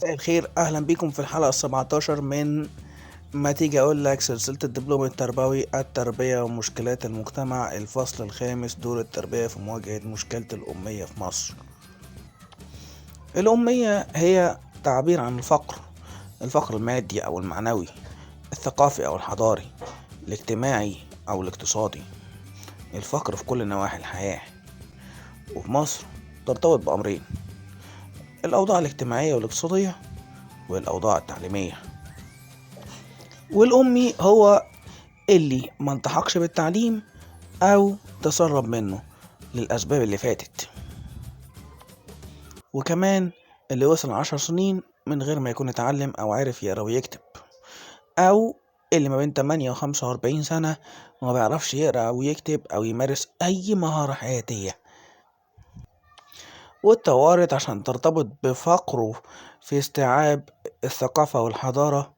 مساء الخير، أهلا بكم في الحلقة 17 من ما تيجي أقول لك سلسلة الدبلوم التربوي التربية ومشكلات المجتمع، الفصل الخامس، دور التربية في مواجهة مشكلة الأمية في مصر. الأمية هي تعبير عن الفقر المادي أو المعنوي، الثقافي أو الحضاري، الاجتماعي أو الاقتصادي، الفقر في كل نواحي الحياة. وفي مصر ترتبط بأمرين: الأوضاع الاجتماعية والاقتصادية والأوضاع التعليمية. والأمي هو اللي ما التحقش بالتعليم أو تسرب منه للأسباب اللي فاتت، وكمان اللي وصل 10 سنين من غير ما يكون اتعلم أو عارف يقرأ ويكتب، أو اللي ما بين 8 و45 سنة وما بيعرفش يقرأ أو يكتب أو يمارس أي مهارة حياتية، واتطورت عشان ترتبط بفقره في استيعاب الثقافة والحضارة،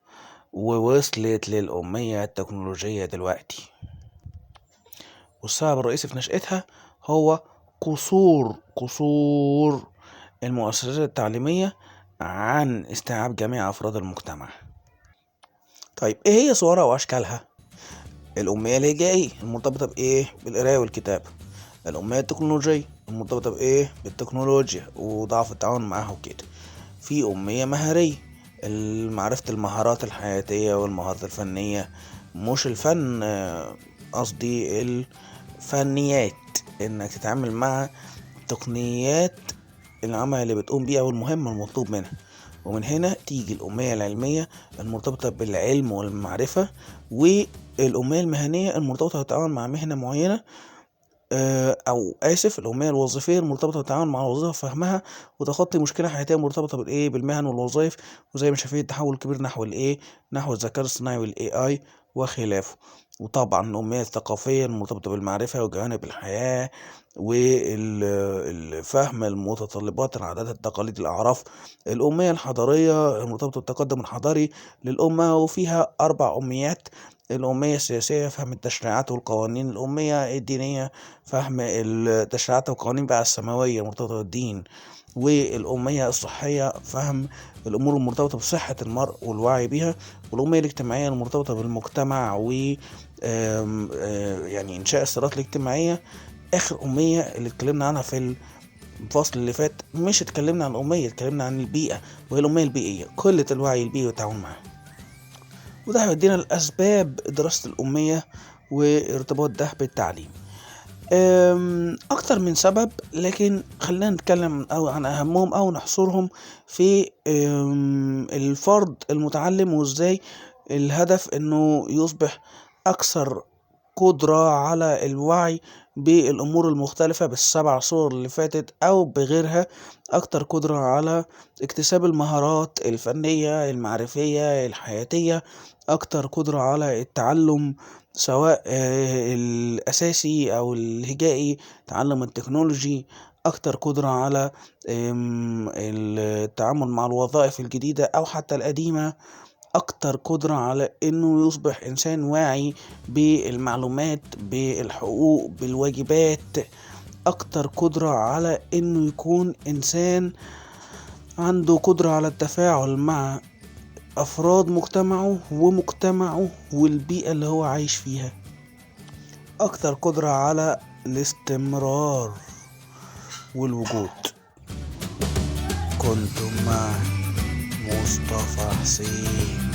ووصلت للأمية التكنولوجية دلوقتي. والسبب الرئيسي في نشأتها هو قصور المؤسسات التعليمية عن استيعاب جميع أفراد المجتمع. طيب إيه هي صورها وأشكالها؟ الأمية الهجائية المرتبطة بإيه؟ بالقراية والكتابة. الأمية التكنولوجية المرتبطة بإيه؟ بالتكنولوجيا وضعف التعاون معاها وكده. في أمية مهارية، معرفة المهارات الحياتية والمهارات الفنية، مش الفن، قصدي الفنيات، انك تتعامل مع تقنيات العمل اللي بتقوم بيها والمهمة المطلوب منها. ومن هنا تيجي الأمية العلمية المرتبطة بالعلم والمعرفة، والأمية المهنية المرتبطة بالتعامل مع مهنة معينة، الأمية الوظيفية المرتبطة بالتعامل مع الوظيفة وفهمها وتخطي مشكلة حياتية مرتبطة بالمهن والوظائف، وزي ما شايفين التحول الكبير نحو الذكاء الصناعي والاي وخلافه. وطبعا الأمية الثقافية المرتبطة بالمعرفة وجوانب الحياة والفهم المتطلبات العادات التقاليد الأعراف. الأمية الحضارية المرتبطة بالتقدم الحضاري للأمة، وفيها 4 أميات: الأمية السياسية فهم التشريعات والقوانين، الأمية الدينية فهم التشريعات والقوانين بقى السماوية المرتبطة بالدين، والأمية الصحية فهم الأمور المرتبطة بصحة المرء والوعي بها، والأمية الاجتماعية المرتبطة بالمجتمع و يعني إنشاء الصراط الاجتماعية. آخر أمية اللي اتكلمنا عنها في الفصل اللي فات مش اتكلمنا عن الأمية، اتكلمنا عن البيئة، وهي الأمية البيئية، قلة الوعي البيئي والتعاون معه. وده هيودينا لأسباب دراسة الأمية وارتباط ده بالتعليم. أكتر من سبب، لكن خلينا نتكلم عن أهمهم أو نحصرهم في الفرد المتعلم، وإزاي الهدف إنه يصبح أكثر قدرة على الوعي بالأمور المختلفة بال7 صور اللي فاتت أو بغيرها، أكتر قدرة على اكتساب المهارات الفنية المعرفية الحياتية، أكتر قدرة على التعلم سواء الأساسي أو الهجائي، تعلم التكنولوجي، أكتر قدرة على التعامل مع الوظائف الجديدة أو حتى القديمة، أكتر قدرة على إنه يصبح إنسان واعي بالمعلومات بالحقوق بالواجبات، أكتر قدرة على إنه يكون إنسان عنده قدرة على التفاعل مع أفراد مجتمعه والبيئة اللي هو عايش فيها، أكتر قدرة على الاستمرار والوجود. كنتم مع مصطفى حسين.